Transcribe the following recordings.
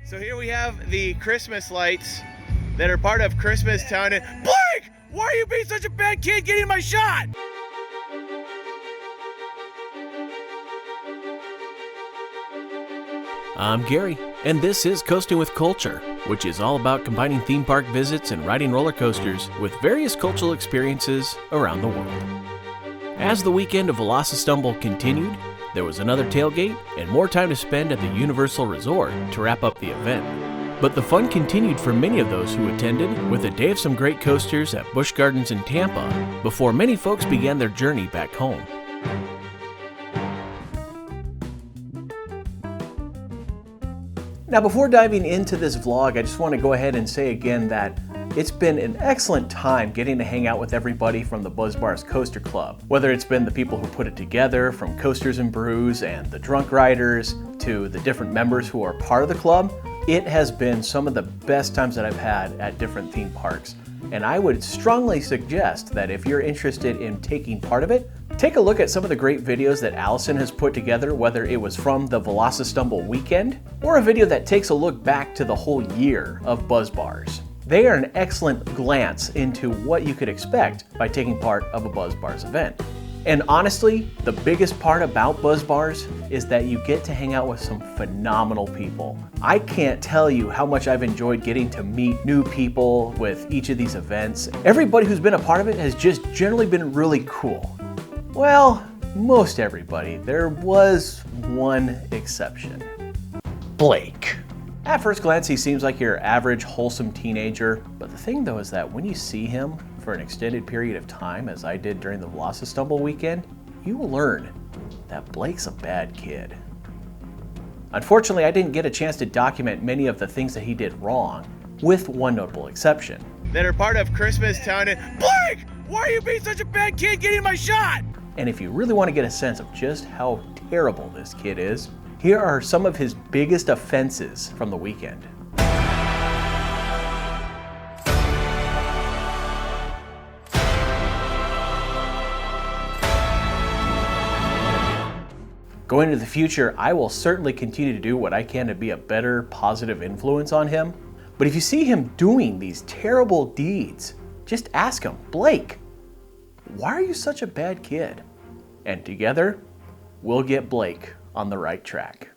So here we have the Christmas lights that are part of Christmas Town. And Blake, why are you being such a bad kid getting my shot? I'm Gary, and this is Coasting with Culture, which is all about combining theme park visits and riding roller coasters with various cultural experiences around the world. As the weekend of Velocistumble continued, there was another tailgate and more time to spend at the Universal Resort to wrap up the event. But the fun continued for many of those who attended with a day of some great coasters at Busch Gardens in Tampa before many folks began their journey back home. Now, before diving into this vlog, I just want to go ahead and say again that it's been an excellent time getting to hang out with everybody from the Buzz Bars Coaster Club. Whether it's been the people who put it together, from Coasters and Brews and the drunk riders, to the different members who are part of the club, it has been some of the best times that I've had at different theme parks. And I would strongly suggest that if you're interested in taking part of it, take a look at some of the great videos that Allison has put together, whether it was from the Velocistumble weekend, or a video that takes a look back to the whole year of Buzz Bars. They are an excellent glance into what you could expect by taking part of a Buzz Bars event. And honestly, the biggest part about Buzz Bars is that you get to hang out with some phenomenal people. I can't tell you how much I've enjoyed getting to meet new people with each of these events. Everybody who's been a part of it has just generally been really cool. Well, most everybody. There was one exception. Blake. At first glance, he seems like your average wholesome teenager, but the thing though is that when you see him for an extended period of time, as I did during the Velocistumble weekend, you will learn that Blake's a bad kid. Unfortunately, I didn't get a chance to document many of the things that he did wrong, with one notable exception. That are part of Christmas Town. And Blake, why are you being such a bad kid getting my shot? And if you really want to get a sense of just how terrible this kid is, here are some of his biggest offenses from the weekend. Going into the future, I will certainly continue to do what I can to be a better, positive influence on him. But if you see him doing these terrible deeds, just ask him, Blake, why are you such a bad kid? And together, we'll get Blake on the right track.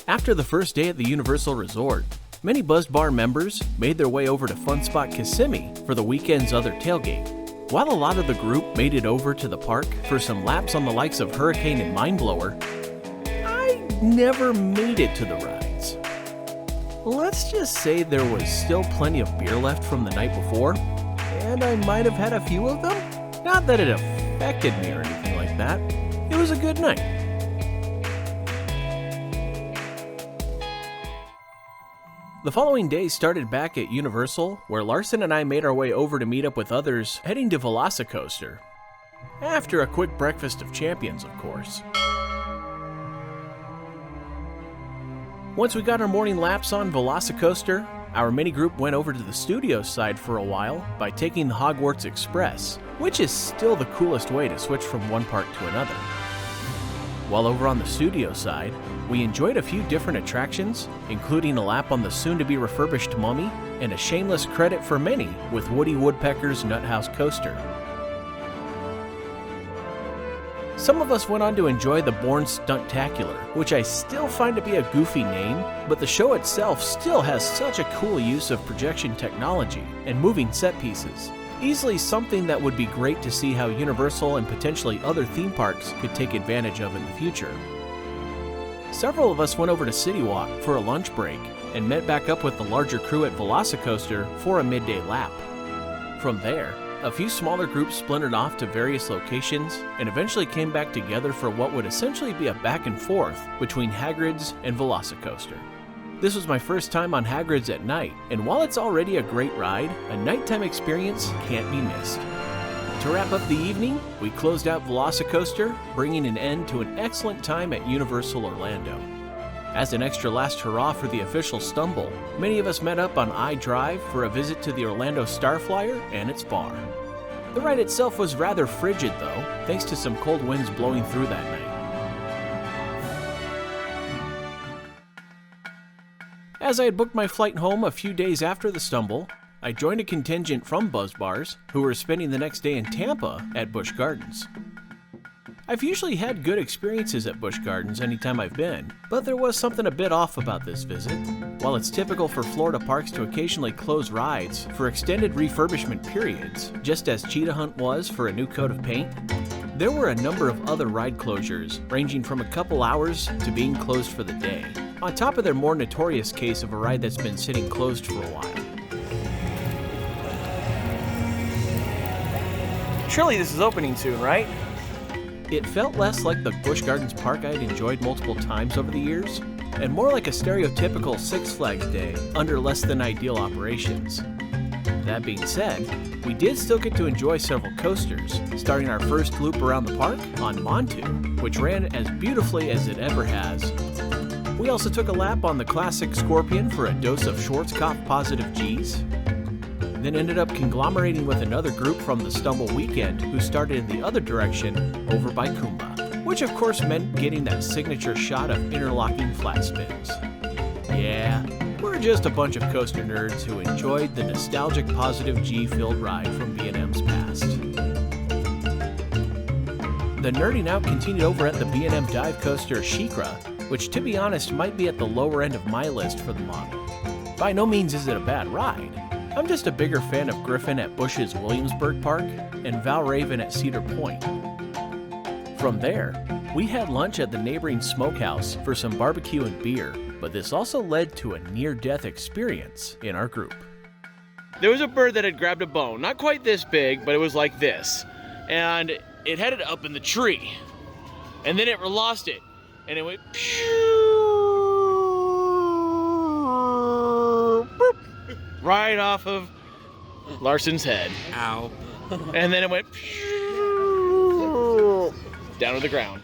After the first day at the Universal Resort, many Buzz Bar members made their way over to Fun Spot Kissimmee for the weekend's other tailgate. While a lot of the group made it over to the park for some laps on the likes of Hurricane and Mindblower, I never made it to the rides. Let's just say there was still plenty of beer left from the night before, and I might have had a few of them. Not that it affected me or anything like that. It was a good night. The following day started back at Universal, where Larson and I made our way over to meet up with others heading to Velocicoaster. After a quick breakfast of champions, of course. Once we got our morning laps on Velocicoaster, our mini group went over to the studio side for a while by taking the Hogwarts Express, which is still the coolest way to switch from one park to another. While over on the studio side, we enjoyed a few different attractions, including a lap on the soon-to-be refurbished Mummy and a shameless credit for many with Woody Woodpecker's Nut House Coaster. Some of us went on to enjoy the Bourne Stuntacular, which I still find to be a goofy name, but the show itself still has such a cool use of projection technology and moving set pieces. Easily something that would be great to see how Universal and potentially other theme parks could take advantage of in the future. Several of us went over to City Walk for a lunch break and met back up with the larger crew at Velocicoaster for a midday lap. From there, a few smaller groups splintered off to various locations and eventually came back together for what would essentially be a back and forth between Hagrid's and Velocicoaster. This was my first time on Hagrid's at night, and while it's already a great ride, a nighttime experience can't be missed. To wrap up the evening, we closed out Velocicoaster, bringing an end to an excellent time at Universal Orlando. As an extra last hurrah for the official stumble, many of us met up on I Drive for a visit to the Orlando Starflyer and its bar. The ride itself was rather frigid though, thanks to some cold winds blowing through that night. As I had booked my flight home a few days after the stumble, I joined a contingent from Buzz Bars who were spending the next day in Tampa at Busch Gardens. I've usually had good experiences at Busch Gardens anytime I've been, but there was something a bit off about this visit. While it's typical for Florida parks to occasionally close rides for extended refurbishment periods, just as Cheetah Hunt was for a new coat of paint, there were a number of other ride closures, ranging from a couple hours to being closed for the day, on top of their more notorious case of a ride that's been sitting closed for a while. Surely this is opening soon, right? It felt less like the Busch Gardens park I had enjoyed multiple times over the years, and more like a stereotypical Six Flags day under less than ideal operations. That being said, we did still get to enjoy several coasters, starting our first loop around the park on Montu, which ran as beautifully as it ever has. We also took a lap on the classic Scorpion for a dose of Schwarzkopf positive G's, then ended up conglomerating with another group from the Stumble weekend who started in the other direction over by Kumba, which of course meant getting that signature shot of interlocking flat spins. Yeah, we're just a bunch of coaster nerds who enjoyed the nostalgic positive G-filled ride from B&M's past. The nerding out continued over at the B&M dive coaster Shei'Kra, which to be honest might be at the lower end of my list for the model. By no means is it a bad ride. I'm just a bigger fan of Griffin at Busch's Williamsburg Park and Valraven at Cedar Point. From there, we had lunch at the neighboring smokehouse for some barbecue and beer, but this also led to a near-death experience in our group. There was a bird that had grabbed a bone, not quite this big, but it was like this. And it headed up in the tree. And then it lost it. And it went boop, right off of Larson's head. Ow. And then it went down to the ground.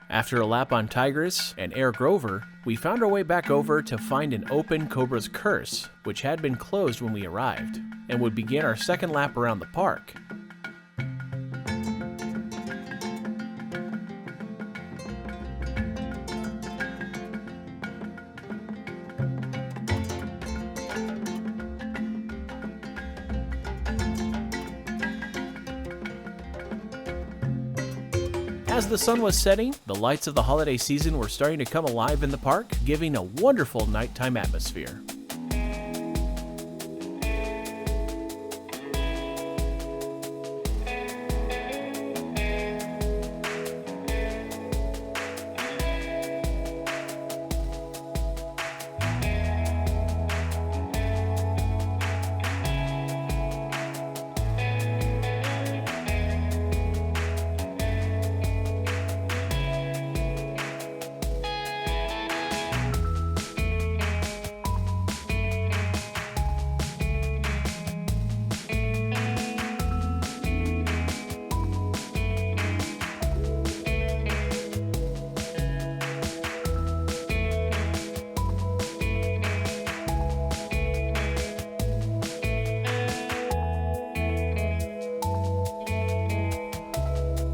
After a lap on Tigress and Air Grover, we found our way back over to find an open Cobra's Curse, which had been closed when we arrived, and would begin our second lap around the park. As the sun was setting, the lights of the holiday season were starting to come alive in the park, giving a wonderful nighttime atmosphere.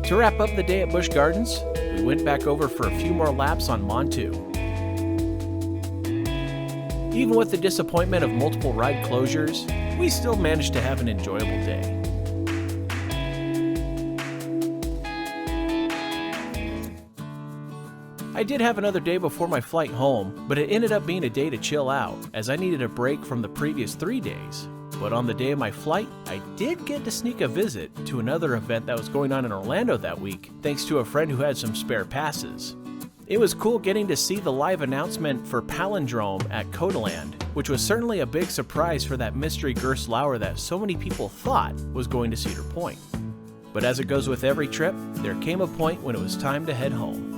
To wrap up the day at Busch Gardens, we went back over for a few more laps on Montu. Even with the disappointment of multiple ride closures, we still managed to have an enjoyable day. I did have another day before my flight home, but it ended up being a day to chill out, as I needed a break from the previous 3 days. But on the day of my flight, I did get to sneak a visit to another event that was going on in Orlando that week, thanks to a friend who had some spare passes. It was cool getting to see the live announcement for Palindrome at Codaland, which was certainly a big surprise for that mystery Gerstlauer that so many people thought was going to Cedar Point. But as it goes with every trip, there came a point when it was time to head home.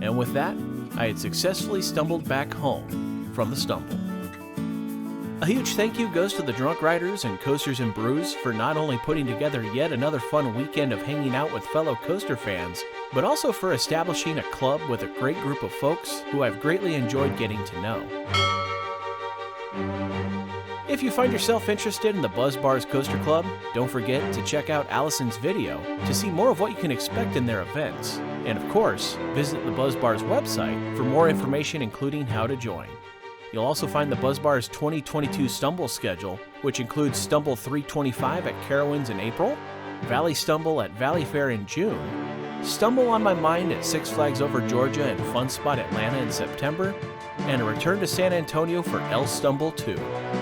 And with that, I had successfully stumbled back home from the stumble. A huge thank you goes to the Drunk Riders and Coasters and Brews for not only putting together yet another fun weekend of hanging out with fellow coaster fans, but also for establishing a club with a great group of folks who I've greatly enjoyed getting to know. If you find yourself interested in the Buzz Bars Coaster Club, don't forget to check out Allison's video to see more of what you can expect in their events. And of course, visit the Buzz Bars website for more information including how to join. You'll also find the Buzz Bars 2022 Stumble schedule, which includes Stumble 325 at Carowinds in April, Velocistumbling at Valley Fair in June, Stumble on My Mind at Six Flags Over Georgia and Fun Spot Atlanta in September, and a return to San Antonio for El Stumble 2,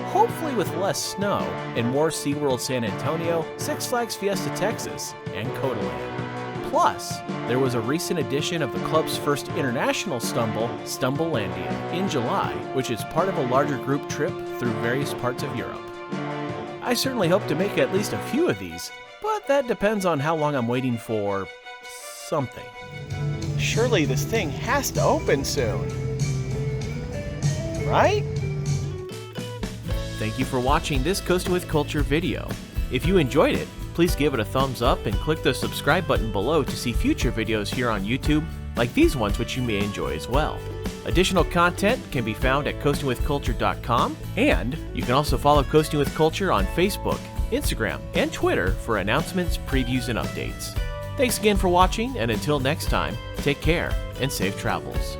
hopefully with less snow, and more SeaWorld San Antonio, Six Flags Fiesta Texas, and Codaland. Plus, there was a recent edition of the club's first international stumble, Stumblelandia, in July, which is part of a larger group trip through various parts of Europe. I certainly hope to make at least a few of these, but that depends on how long I'm waiting for something. Surely this thing has to open soon, right? Thank you for watching this Coasting with Culture video. If you enjoyed it, please give it a thumbs up and click the subscribe button below to see future videos here on YouTube, like these ones which you may enjoy as well. Additional content can be found at coastingwithculture.com, and you can also follow Coasting with Culture on Facebook, Instagram, and Twitter for announcements, previews, and updates. Thanks again for watching, and until next time, take care and safe travels.